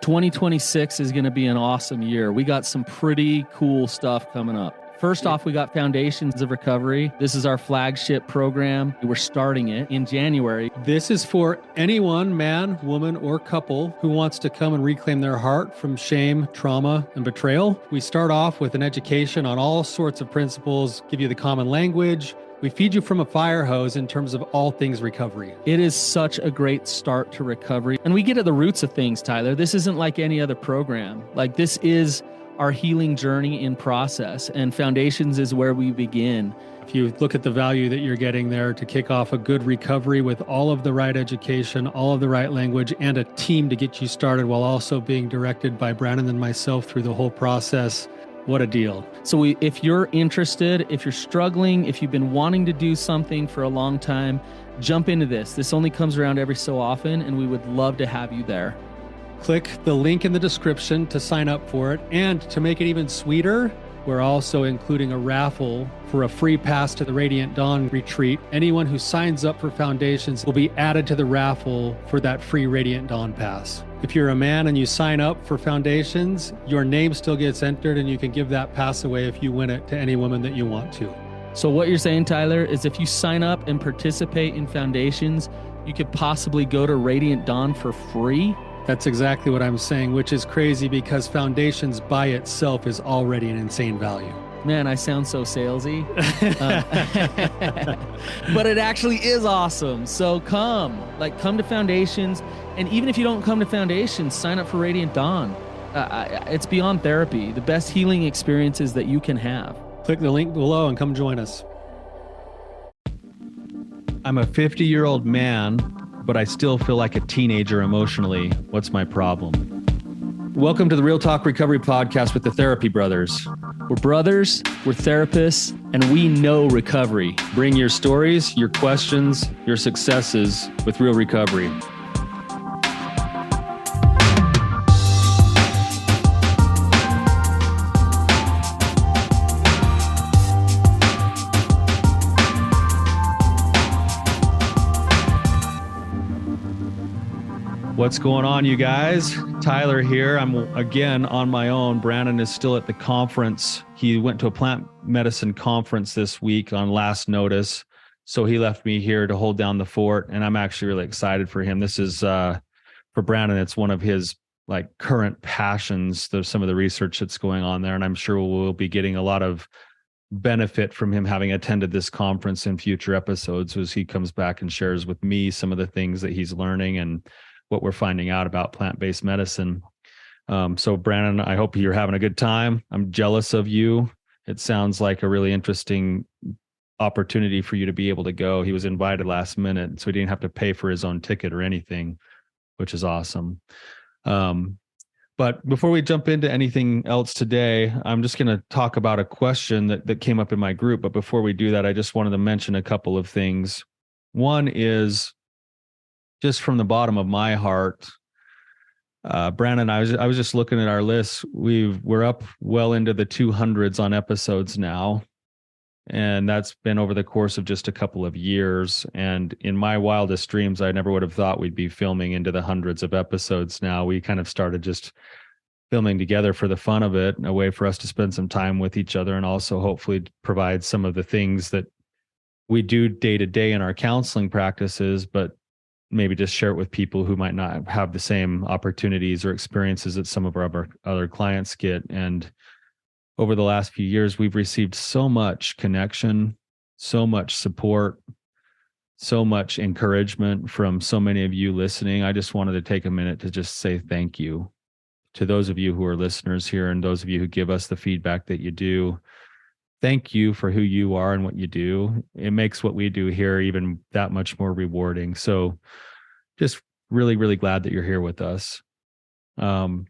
2026 is going to be an awesome year. We got some pretty cool stuff coming up. First off, we got Foundations of Recovery. This is our flagship program. We're starting it in January. This is for anyone, man, woman, or couple who wants to come and reclaim their heart from shame, trauma, and betrayal. We start off with an education on all sorts of principles, give you the common language. We feed you from a fire hose in terms of all things recovery. It is such a great start to recovery. And we get at the roots of things, Tyler. This isn't like any other program. Like, this is our healing journey in process, and Foundations is where we begin. If you look at the value that you're getting there to kick off a good recovery with all of the right education, all of the right language, and a team to get you started while also being directed by Brannon and myself through the whole process, what a deal. So if you're interested, if you're struggling, if you've been wanting to do something for a long time, jump into this. This only comes around every so often, and we would love to have you there. Click the link in the description to sign up for it. And to make it even sweeter, we're also including a raffle for a free pass to the Radiant Dawn retreat. Anyone who signs up for Foundations will be added to the raffle for that free Radiant Dawn pass. If you're a man and you sign up for Foundations, your name still gets entered, and you can give that pass away if you win it to any woman that you want to. So what you're saying, Tyler, is if you sign up and participate in Foundations, you could possibly go to Radiant Dawn for free? That's exactly what I'm saying, which is crazy because Foundations by itself is already an insane value. Man, I sound so salesy. But it actually is awesome. So come to Foundations. And even if you don't come to Foundations, sign up for Radiant Dawn. It's beyond therapy, the best healing experiences that you can have. Click the link below and come join us. I'm a 50-year-old man, but I still feel like a teenager emotionally. What's my problem? Welcome to the Real Talk Recovery Podcast with the Therapy Brothers. We're brothers, we're therapists, and we know recovery. Bring your stories, your questions, your successes with real recovery. What's going on, you guys? Tyler here. I'm again on my own. Brannon is still at the conference. He went to a plant medicine conference this week on last notice. So he left me here to hold down the fort, and I'm actually really excited for him. This is for Brannon. It's one of his current passions. There's some of the research that's going on there, and I'm sure we'll be getting a lot of benefit from him having attended this conference in future episodes as he comes back and shares with me some of the things that he's learning and what we're finding out about plant-based medicine. So Brannon, I hope you're having a good time. I'm jealous of you. It sounds like a really interesting opportunity for you to be able to go. He was invited last minute, so he didn't have to pay for his own ticket or anything, which is awesome. But before we jump into anything else today, I'm just going to talk about a question that came up in my group. But before we do that, I just wanted to mention a couple of things. One is, just from the bottom of my heart, Brannon, I was just looking at our list. We're up well into the 200s on episodes now, and that's been over the course of just a couple of years. And in my wildest dreams, I never would have thought we'd be filming into the hundreds of episodes now. We kind of started just filming together for the fun of it, a way for us to spend some time with each other, and also hopefully provide some of the things that we do day to day in our counseling practices, but maybe just share it with people who might not have the same opportunities or experiences that some of our other clients get. And over the last few years, we've received so much connection, so much support, so much encouragement from so many of you listening. I just wanted to take a minute to just say thank you to those of you who are listeners here and those of you who give us the feedback that you do. Thank you for who you are and what you do. It makes what we do here even that much more rewarding. So just really, really glad that you're here with us. The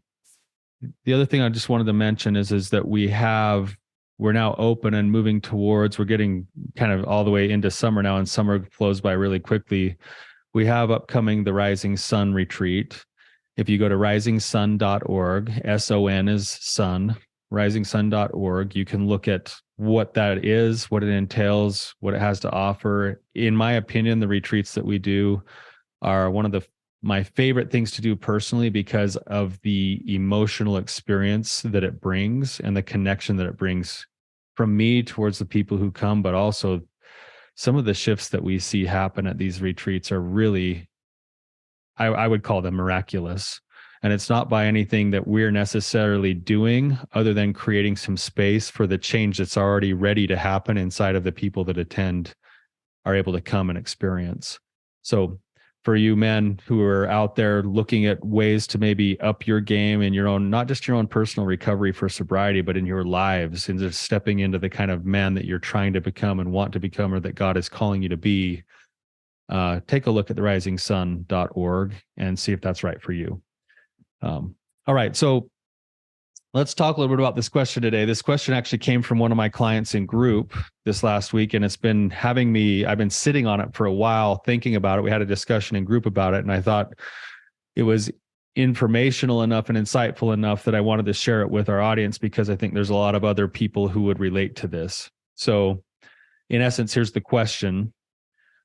other thing I just wanted to mention is that we're now open and moving towards, we're getting kind of all the way into summer now, and summer flows by really quickly. We have upcoming the Rising Sun Retreat. If you go to risingsun.org, S-O-N is sun, risingsun.org, you can look at what that is, what it entails, what it has to offer. In my opinion, the retreats that we do are one of the my favorite things to do personally because of the emotional experience that it brings and the connection that it brings from me towards the people who come, but also some of the shifts that we see happen at these retreats are really, I would call them miraculous. And it's not by anything that we're necessarily doing other than creating some space for the change that's already ready to happen inside of the people that attend are able to come and experience. So for you men who are out there looking at ways to maybe up your game in your own, not just your own personal recovery for sobriety, but in your lives, and just stepping into the kind of man that you're trying to become and want to become, or that God is calling you to be, take a look at therisingsun.org and see if that's right for you. All right. So let's talk a little bit about this question today. This question actually came from one of my clients in group this last week, and it's been having me, I've been sitting on it for a while, thinking about it. We had a discussion in group about it, and I thought it was informational enough and insightful enough that I wanted to share it with our audience, because I think there's a lot of other people who would relate to this. So in essence, here's the question.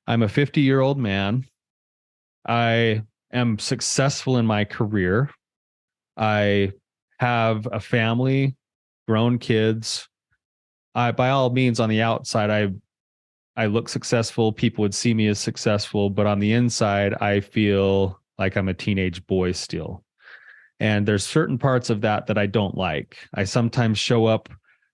I'm a 50-year-old man. I am successful in my career. I have a family, grown kids. By all means, on the outside, I look successful. People would see me as successful, but on the inside, I feel like I'm a teenage boy still. And there's certain parts of that I don't like. I sometimes show up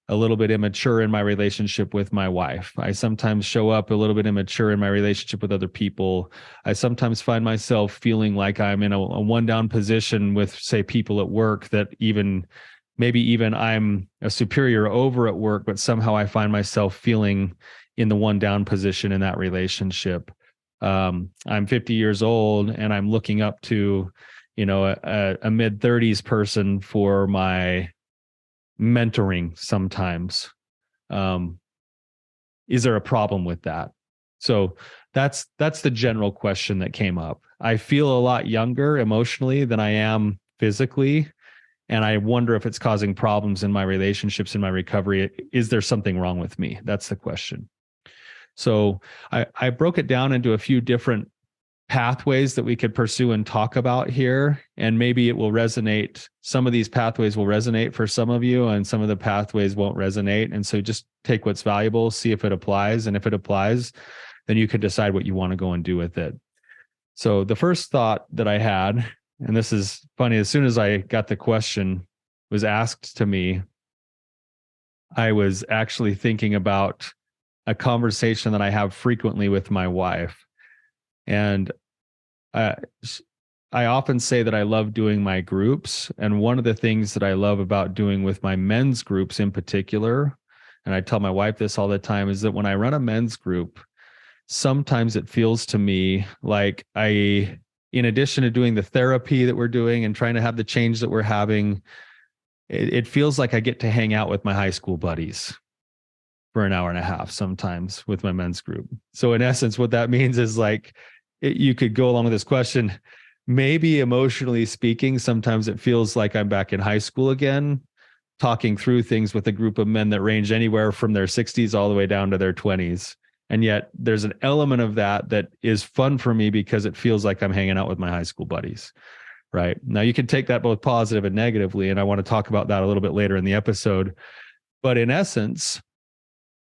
a little bit immature in my relationship with my wife. I sometimes show up a little bit immature in my relationship with other people. I sometimes find myself feeling like I'm in a one-down position with, say, people at work that maybe even I'm a superior over at work, but somehow I find myself feeling in the one-down position in that relationship. I'm 50 years old and I'm looking up to, a mid-30s person for my mentoring sometimes. Is there a problem with that? So that's the general question that came up. I feel a lot younger emotionally than I am physically, and I wonder if it's causing problems in my relationships, in my recovery. Is there something wrong with me? That's the question. So I broke it down into a few different pathways that we could pursue and talk about here, and maybe it will resonate. Some of these pathways will resonate for some of you, and some of the pathways won't resonate. And so just take what's valuable, see if it applies, and if it applies, then you can decide what you want to go and do with it. So the first thought that I had, and this is funny, as soon as I got the question was asked to me, I was actually thinking about a conversation that I have frequently with my wife. And I often say that I love doing my groups. And one of the things that I love about doing with my men's groups in particular, and I tell my wife this all the time, is that when I run a men's group, sometimes it feels to me like in addition to doing the therapy that we're doing and trying to have the change that we're having, it feels like I get to hang out with my high school buddies for an hour and a half sometimes with my men's group. So in essence, what that means is you could go along with this question. Maybe emotionally speaking, sometimes it feels like I'm back in high school again, talking through things with a group of men that range anywhere from their 60s all the way down to their 20s. And yet there's an element of that is fun for me because it feels like I'm hanging out with my high school buddies. Right. Now you can take that both positive and negatively, and I want to talk about that a little bit later in the episode. But in essence,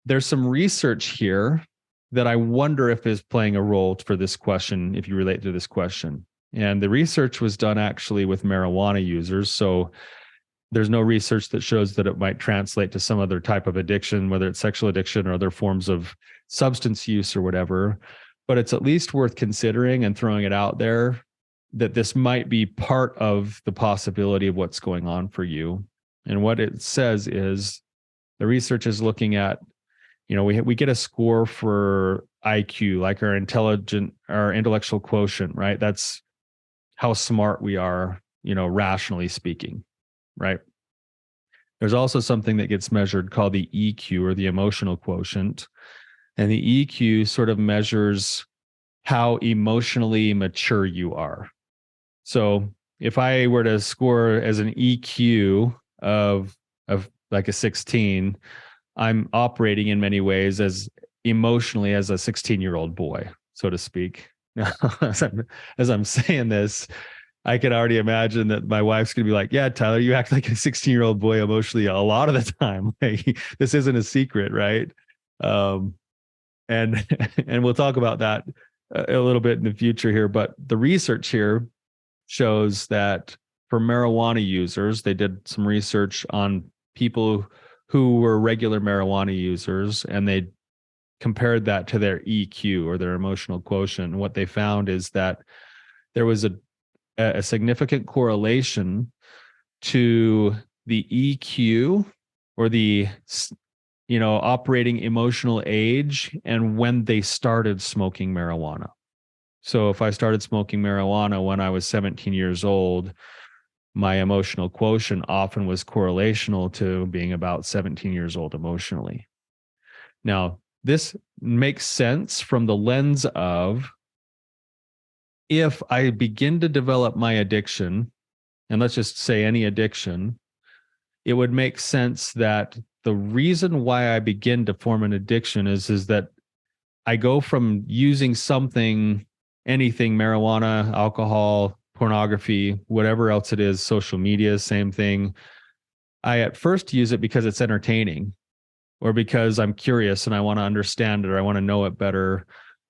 there's some research here that I wonder if is playing a role for this question, if you relate to this question. And the research was done actually with marijuana users. So there's no research that shows that it might translate to some other type of addiction, whether it's sexual addiction or other forms of substance use or whatever. But it's at least worth considering and throwing it out there that this might be part of the possibility of what's going on for you. And what it says is the research is looking at, we get a score for IQ, like our intellectual quotient, right? That's how smart we are, rationally speaking, right? There's also something that gets measured called the EQ, or the emotional quotient. And the EQ sort of measures how emotionally mature you are. So if I were to score as an EQ of like a 16, I'm operating in many ways as emotionally as a 16-year-old boy, so to speak. Now, as I'm saying this, I can already imagine that my wife's going to be like, yeah, Tyler, you act like a 16-year-old boy emotionally a lot of the time. Like, this isn't a secret, right? Um, and and we'll talk about that a little bit in the future here. But the research here shows that for marijuana users, they did some research on people who were regular marijuana users, and they compared that to their EQ, or their emotional quotient. And what they found is that there was a significant correlation to the EQ, or the operating emotional age, and when they started smoking marijuana. So if I started smoking marijuana when I was 17 years old, my emotional quotient often was correlational to being about 17 years old emotionally. Now, this makes sense from the lens of, if I begin to develop my addiction, and let's just say any addiction, it would make sense that the reason why I begin to form an addiction is that I go from using something, anything, marijuana, alcohol, pornography, whatever else it is, social media, same thing. I at first use it because it's entertaining, or because I'm curious and I want to understand it, or I want to know it better.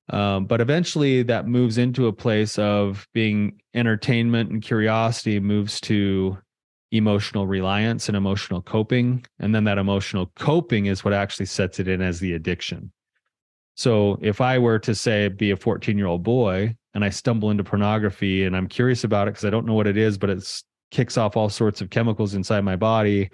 But eventually that moves into a place of being entertainment, and curiosity moves to emotional reliance and emotional coping. And then that emotional coping is what actually sets it in as the addiction. So if I were to say, be a 14-year-old boy, and I stumble into pornography and I'm curious about it because I don't know what it is, but it kicks off all sorts of chemicals inside my body.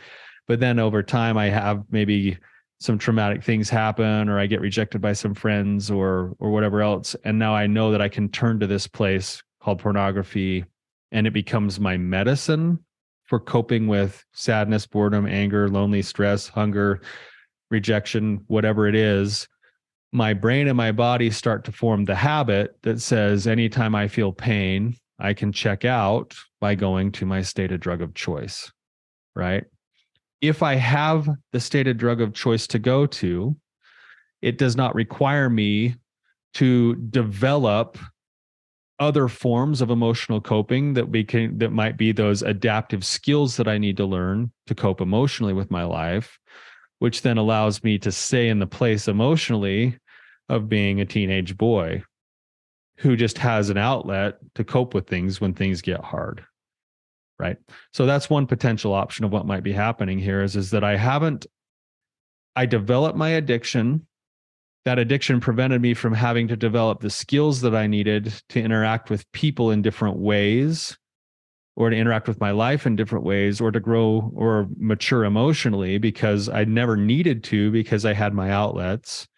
But then over time, I have maybe some traumatic things happen, or I get rejected by some friends, or whatever else. And now I know that I can turn to this place called pornography, and it becomes my medicine for coping with sadness, boredom, anger, lonely, stress, hunger, rejection, whatever it is. My brain and my body start to form the habit that says, anytime I feel pain, I can check out by going to my stated drug of choice, right? If I have the stated drug of choice to go to, it does not require me to develop other forms of emotional coping that might be those adaptive skills that I need to learn to cope emotionally with my life, which then allows me to stay in the place emotionally of being a teenage boy who just has an outlet to cope with things when things get hard. Right. So that's one potential option of what might be happening here is that I developed my addiction. That addiction prevented me from having to develop the skills that I needed to interact with people in different ways, or to interact with my life in different ways, or to grow or mature emotionally, because I never needed to, because I had my outlets.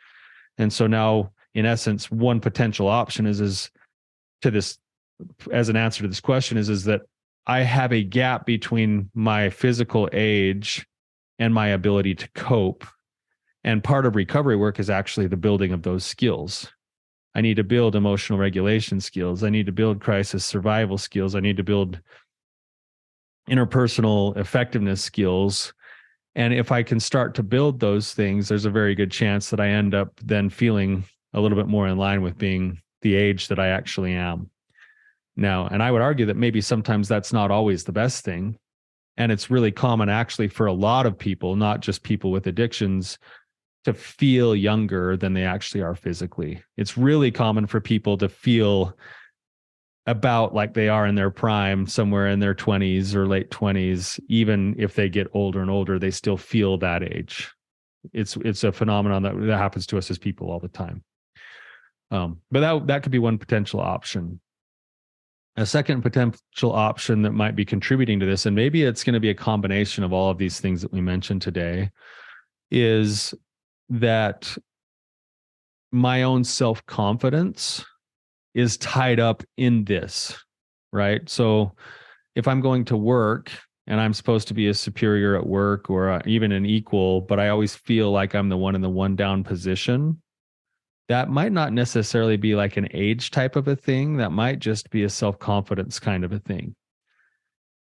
And so now, in essence, one potential option is to this, as an answer to this question, is that I have a gap between my physical age and my ability to cope. And part of recovery work is actually the building of those skills. I need to build emotional regulation skills. I need to build crisis survival skills. I need to build interpersonal effectiveness skills. And if I can start to build those things, there's a very good chance that I end up then feeling a little bit more in line with being the age that I actually am now. And I would argue that maybe sometimes that's not always the best thing. And it's really common actually for a lot of people, not just people with addictions, to feel younger than they actually are physically. It's really common for people to feel about like they are in their prime, somewhere in their 20s or late 20s. Even if they get older and older, they still feel that age. It's a phenomenon that happens to us as people all the time. But that could be one potential option. A second potential option that might be contributing to this, and maybe it's going to be a combination of all of these things that we mentioned today, is that my own self-confidence is tied up in this, right? So if I'm going to work and I'm supposed to be a superior at work, or even an equal, but I always feel like I'm the one in the one down position, that might not necessarily be like an age type of a thing. That might just be a self-confidence kind of a thing.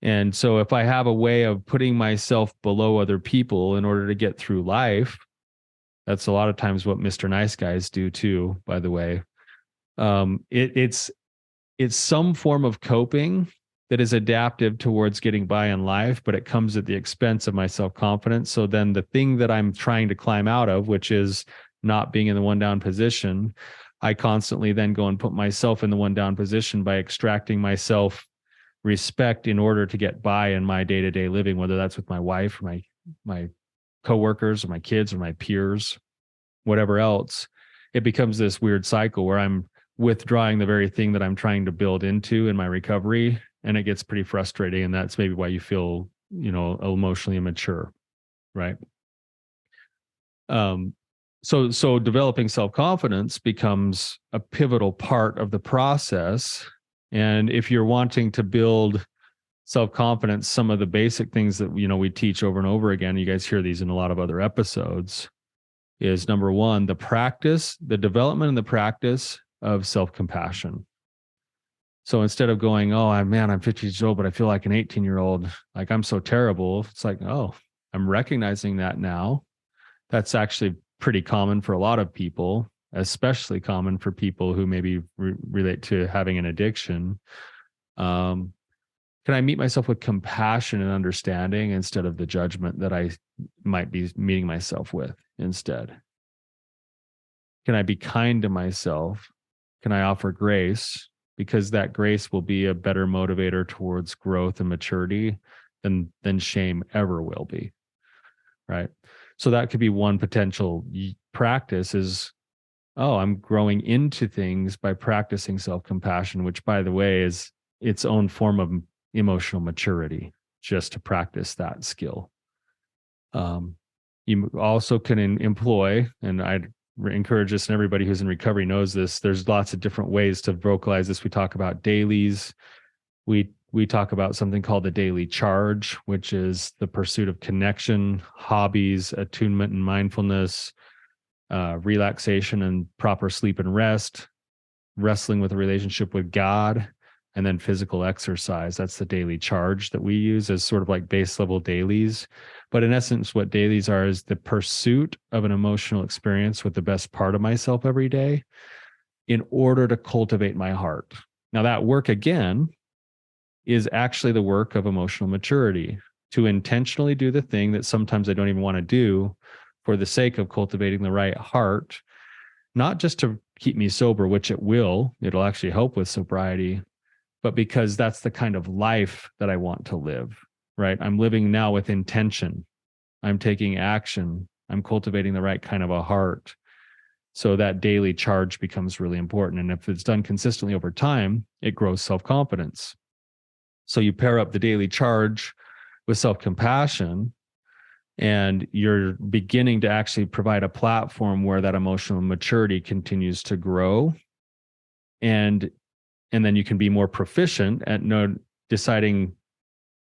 And so if I have a way of putting myself below other people in order to get through life, that's a lot of times what Mr. Nice Guys do too, by the way. It's some form of coping that is adaptive towards getting by in life, but it comes at the expense of my self-confidence. So then the thing that I'm trying to climb out of, which is not being in the one down position, I constantly then go and put myself in the one down position by extracting myself respect in order to get by in my day-to-day living, whether that's with my wife or my coworkers or my kids or my peers, whatever else. It becomes this weird cycle where I'm withdrawing the very thing that I'm trying to build into in my recovery. And it gets pretty frustrating. And that's maybe why you feel, emotionally immature. Right. So developing self-confidence becomes a pivotal part of the process. And if you're wanting to build self-confidence, some of the basic things that, we teach over and over again, you guys hear these in a lot of other episodes, is number one, the development and the practice of self-compassion. So instead of going, oh, I'm 50 years old, but I feel like an 18-year-old, like I'm so terrible. It's like, oh, I'm recognizing that now. That's actually pretty common for a lot of people, especially common for people who maybe relate to having an addiction. Can I meet myself with compassion and understanding instead of the judgment that I might be meeting myself with instead? Can I be kind to myself? Can I offer grace? Because that grace will be a better motivator towards growth and maturity than shame ever will be. Right. So that could be one potential practice is, oh, I'm growing into things by practicing self-compassion, which, by the way, is its own form of emotional maturity, just to practice that skill. You also can employ, and I'd encourage this, and everybody who's in recovery knows this, there's lots of different ways to vocalize this. We talk about dailies. We talk about something called the daily charge, which is the pursuit of connection, hobbies, attunement and mindfulness, relaxation and proper sleep and rest, wrestling with a relationship with God, and then physical exercise. That's the daily charge that we use as sort of like base level dailies. But in essence, what dailies are is the pursuit of an emotional experience with the best part of myself every day in order to cultivate my heart. Now, that work, again, is actually the work of emotional maturity, to intentionally do the thing that sometimes I don't even want to do for the sake of cultivating the right heart, not just to keep me sober, which it'll actually help with sobriety, but because that's the kind of life that I want to live, right? I'm living now with intention. I'm taking action. I'm cultivating the right kind of a heart. So that daily charge becomes really important. And if it's done consistently over time, it grows self-confidence. So you pair up the daily charge with self-compassion, and you're beginning to actually provide a platform where that emotional maturity continues to grow. And then you can be more proficient at deciding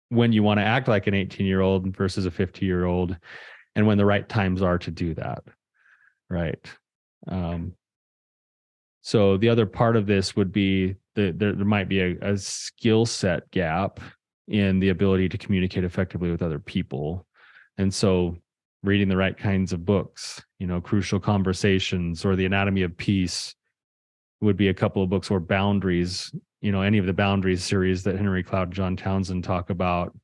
when you want to act like an 18-year-old versus a 50-year-old, and when the right times are to do that. Right. So the other part of this would be there might be a skill set gap in the ability to communicate effectively with other people. And so reading the right kinds of books, Crucial Conversations or The Anatomy of Peace would be a couple of books, or Boundaries, any of the Boundaries series that Henry Cloud and John Townsend talk about.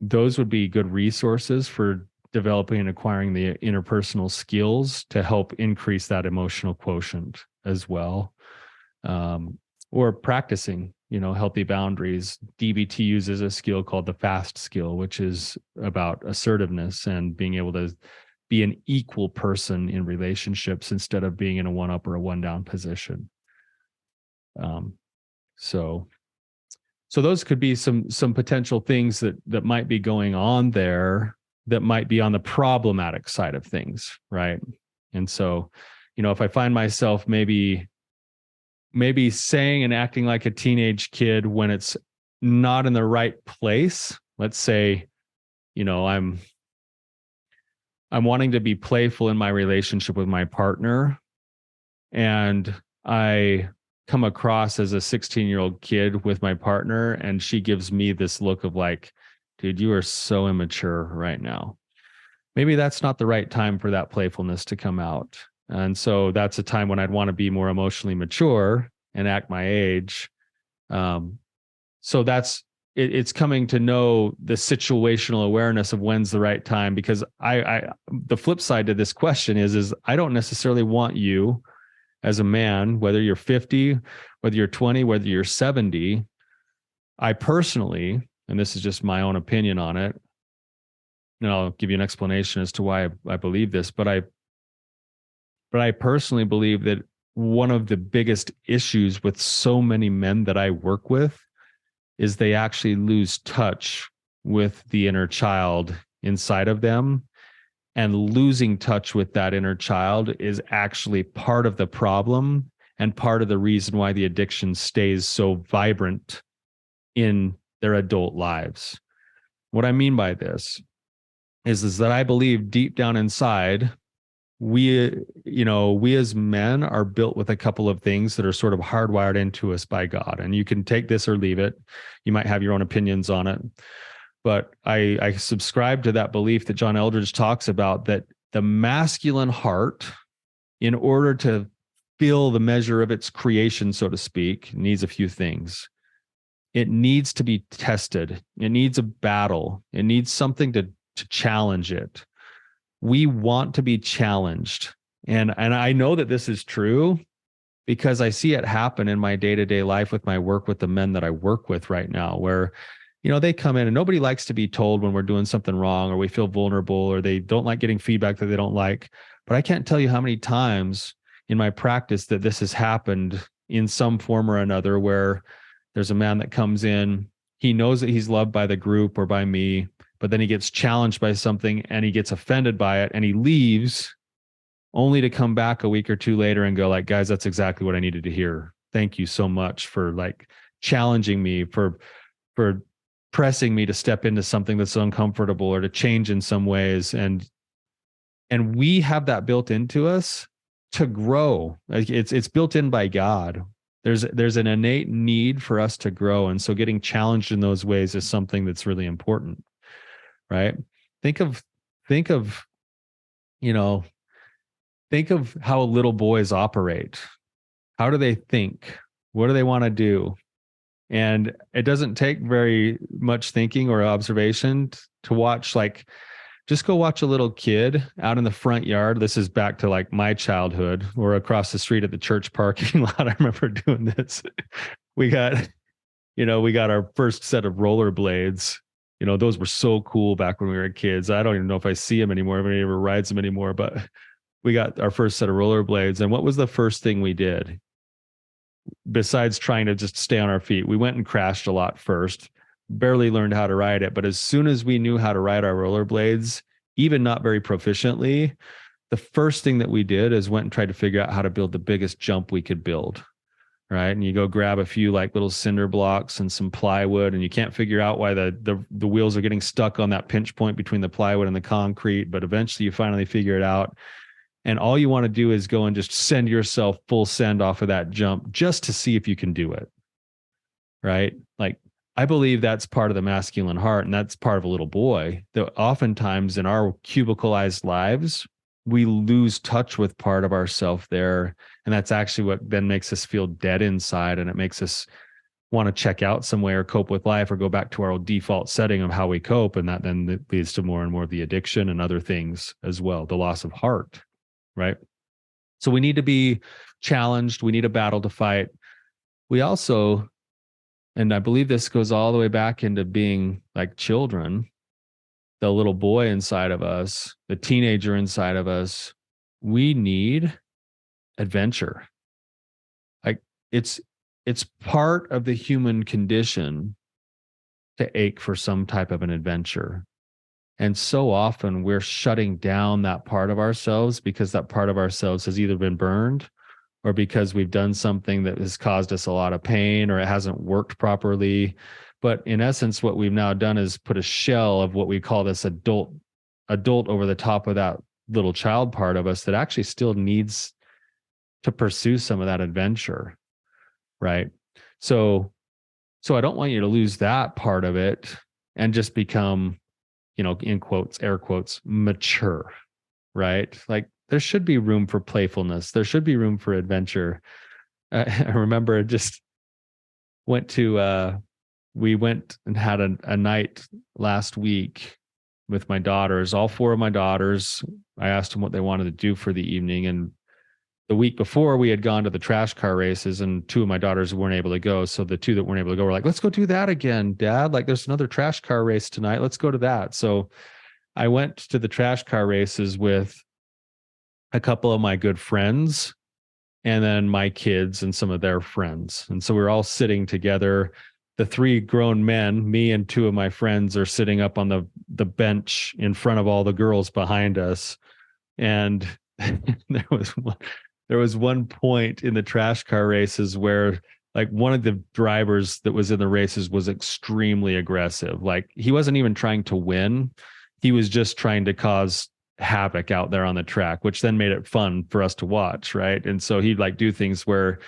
Those would be good resources for developing and acquiring the interpersonal skills to help increase that emotional quotient as well. Or practicing, healthy boundaries. DBT uses a skill called the FAST skill, which is about assertiveness and being able to be an equal person in relationships instead of being in a one-up or a one-down position. So those could be some potential things that might be going on there that might be on the problematic side of things, right? And so, if I find myself maybe saying and acting like a teenage kid when it's not in the right place, let's say, I'm wanting to be playful in my relationship with my partner, and I come across as a 16-year-old kid with my partner, and she gives me this look of like, dude, you are so immature right now. Maybe that's not the right time for that playfulness to come out. And so that's a time when I'd want to be more emotionally mature and act my age. So it's coming to know the situational awareness of when's the right time, because the flip side to this question is I don't necessarily want you as a man, whether you're 50, whether you're 20, whether you're 70. I personally, and this is just my own opinion on it, and I'll give you an explanation as to why I believe this, but I personally believe that one of the biggest issues with so many men that I work with is they actually lose touch with the inner child inside of them. And losing touch with that inner child is actually part of the problem and part of the reason why the addiction stays so vibrant in their adult lives. What I mean by this is that I believe deep down inside, we as men are built with a couple of things that are sort of hardwired into us by God. And you can take this or leave it. You might have your own opinions on it. But I subscribe to that belief that John Eldredge talks about, that the masculine heart, in order to fill the measure of its creation, so to speak, needs a few things. It needs to be tested. It needs a battle. It needs something to challenge it. We want to be challenged. And I know that this is true because I see it happen in my day-to-day life with my work with the men that I work with right now, where, they come in and nobody likes to be told when we're doing something wrong, or we feel vulnerable, or they don't like getting feedback that they don't like. But I can't tell you how many times in my practice that this has happened in some form or another, where there's a man that comes in, he knows that he's loved by the group or by me, but then he gets challenged by something and he gets offended by it and he leaves, only to come back a week or two later and go like, guys, that's exactly what I needed to hear. Thank you so much for like challenging me, for pressing me to step into something that's uncomfortable or to change in some ways. And we have that built into us to grow. Like it's built in by God. There's an innate need for us to grow. And so getting challenged in those ways is something that's really important. Right? Think of how little boys operate. How do they think? What do they want to do? And it doesn't take very much thinking or observation to watch, like, just go watch a little kid out in the front yard. This is back to like my childhood, or across the street at the church parking lot. I remember doing this. We got our first set of rollerblades. Those were so cool back when we were kids. I don't even know if I see them anymore, if anybody ever rides them anymore, but we got our first set of rollerblades. And what was the first thing we did? Besides trying to just stay on our feet, we went and crashed a lot first, barely learned how to ride it. But as soon as we knew how to ride our rollerblades, even not very proficiently, the first thing that we did is went and tried to figure out how to build the biggest jump we could build. Right. And you go grab a few like little cinder blocks and some plywood, and you can't figure out why the wheels are getting stuck on that pinch point between the plywood and the concrete. But eventually you finally figure it out. And all you want to do is go and just send yourself full send off of that jump just to see if you can do it. Right. Like, I believe that's part of the masculine heart, and that's part of a little boy, that oftentimes in our cubicleized lives, we lose touch with part of ourself there. And that's actually what then makes us feel dead inside. And it makes us want to check out some way or cope with life, or go back to our old default setting of how we cope. And that then leads to more and more of the addiction and other things as well, the loss of heart. Right. So we need to be challenged. We need a battle to fight. We also, and I believe this goes all the way back into being like children, the little boy inside of us, the teenager inside of us, we need adventure. Like it's part of the human condition to ache for some type of an adventure. And so often we're shutting down that part of ourselves because that part of ourselves has either been burned, or because we've done something that has caused us a lot of pain, or it hasn't worked properly. But in essence, what we've now done is put a shell of what we call this adult over the top of that little child part of us that actually still needs to pursue some of that adventure. Right. So I don't want you to lose that part of it and just become, in quotes, air quotes, mature. Right. Like, there should be room for playfulness. There should be room for adventure. I remember just we went and had a night last week with my daughters, all four of my daughters. I asked them what they wanted to do for the evening. And the week before, we had gone to the trash car races, and two of my daughters weren't able to go. So the two that weren't able to go were like, let's go do that again, Dad. Like, there's another trash car race tonight. Let's go to that. So I went to the trash car races with a couple of my good friends and then my kids and some of their friends. And so we were all sitting together. The three grown men, me and two of my friends, are sitting up on the bench in front of all the girls behind us. And there was one point in the trash car races where like one of the drivers that was in the races was extremely aggressive. Like, he wasn't even trying to win. He was just trying to cause havoc out there on the track, which then made it fun for us to watch, right? And so he'd like do things where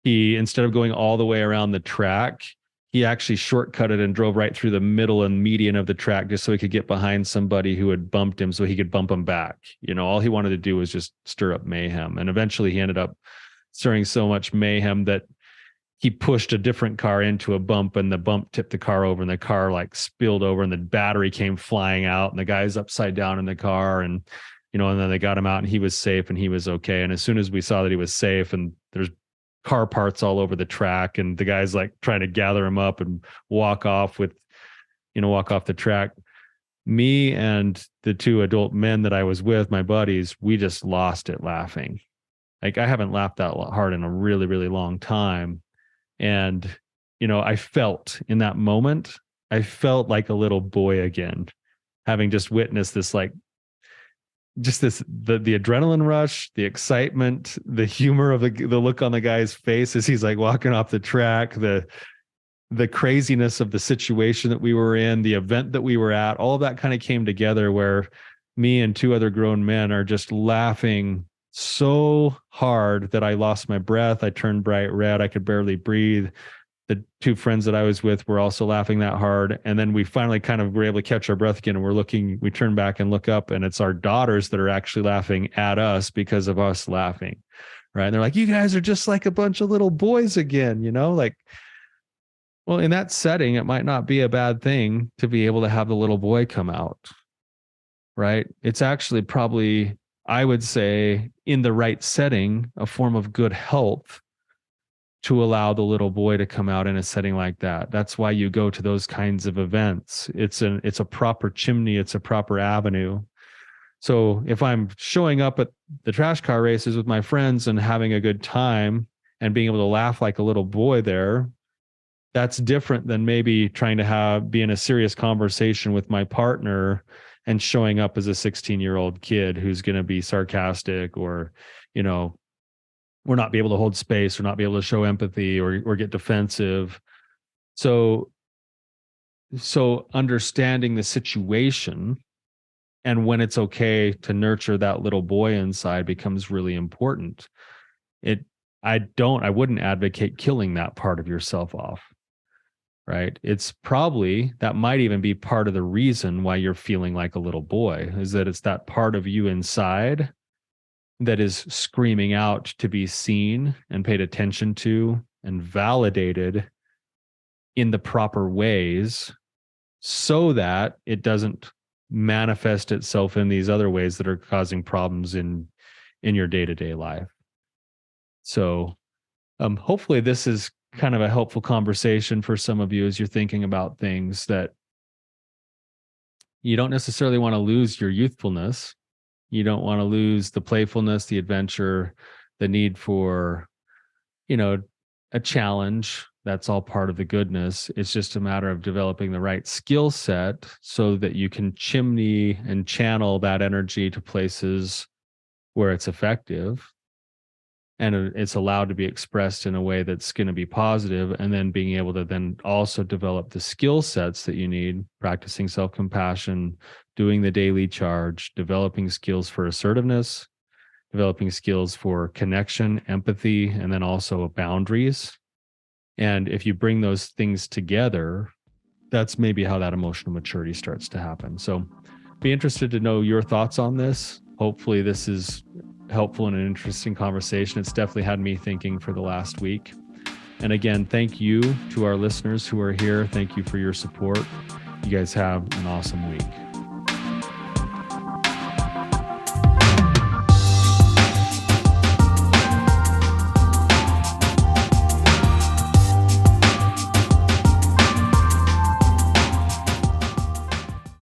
he, instead of going all the way around the track, he actually shortcutted and drove right through the middle and median of the track just so he could get behind somebody who had bumped him so he could bump him back. You know, all he wanted to do was just stir up mayhem. And eventually he ended up stirring so much mayhem that he pushed a different car into a bump, and the bump tipped the car over, and the car like spilled over, and the battery came flying out, and the guy's upside down in the car. And, you know, and then they got him out, and he was safe and he was okay. And as soon as we saw that he was safe, and there's car parts all over the track, and the guy's like trying to gather him up and walk off the track, me and the two adult men that I was with, my buddies, we just lost it laughing. Like, I haven't laughed that hard in a really, really long time. And, you know, I felt in that moment, I felt like a little boy again, having just witnessed this, like, just this, the adrenaline rush, the excitement, the humor of the look on the guy's face as he's like walking off the track, the craziness of the situation that we were in, the event that we were at, all of that kind of came together where me and two other grown men are just laughing so hard that I lost my breath. I turned bright red. I could barely breathe. The two friends that I was with were also laughing that hard. And then we finally kind of were able to catch our breath again. And we turn back and look up, and it's our daughters that are actually laughing at us because of us laughing. Right. And they're like, you guys are just like a bunch of little boys again, you know, like, well, in that setting, it might not be a bad thing to be able to have the little boy come out. Right. It's actually probably, I would say, in the right setting, a form of good health to allow the little boy to come out in a setting like that. That's why you go to those kinds of events. It's a proper chimney. It's a proper avenue. So if I'm showing up at the trash car races with my friends and having a good time and being able to laugh like a little boy there, that's different than maybe trying to be in a serious conversation with my partner and showing up as a 16-year-old kid who's going to be sarcastic, or, you know, or not be able to hold space, or not be able to show empathy, or get defensive. So understanding the situation and when it's okay to nurture that little boy inside becomes really important. I wouldn't advocate killing that part of yourself off. Right. It's probably, that might even be part of the reason why you're feeling like a little boy, is that it's that part of you inside that is screaming out to be seen and paid attention to and validated in the proper ways, so that it doesn't manifest itself in these other ways that are causing problems in your day-to-day life. So hopefully this is kind of a helpful conversation for some of you as you're thinking about things, that you don't necessarily want to lose your youthfulness. You don't want to lose the playfulness, the adventure, the need for, you know, a challenge. That's all part of the goodness. It's just a matter of developing the right skill set so that you can chimney and channel that energy to places where it's effective and it's allowed to be expressed in a way that's going to be positive, and then being able to then also develop the skill sets that you need, practicing self-compassion, doing the daily charge, developing skills for assertiveness, developing skills for connection, empathy, and then also boundaries. And if you bring those things together, that's maybe how that emotional maturity starts to happen. So be interested to know your thoughts on this. Hopefully this is helpful and an interesting conversation. It's definitely had me thinking for the last week. And again, thank you to our listeners who are here. Thank you for your support. You guys have an awesome week.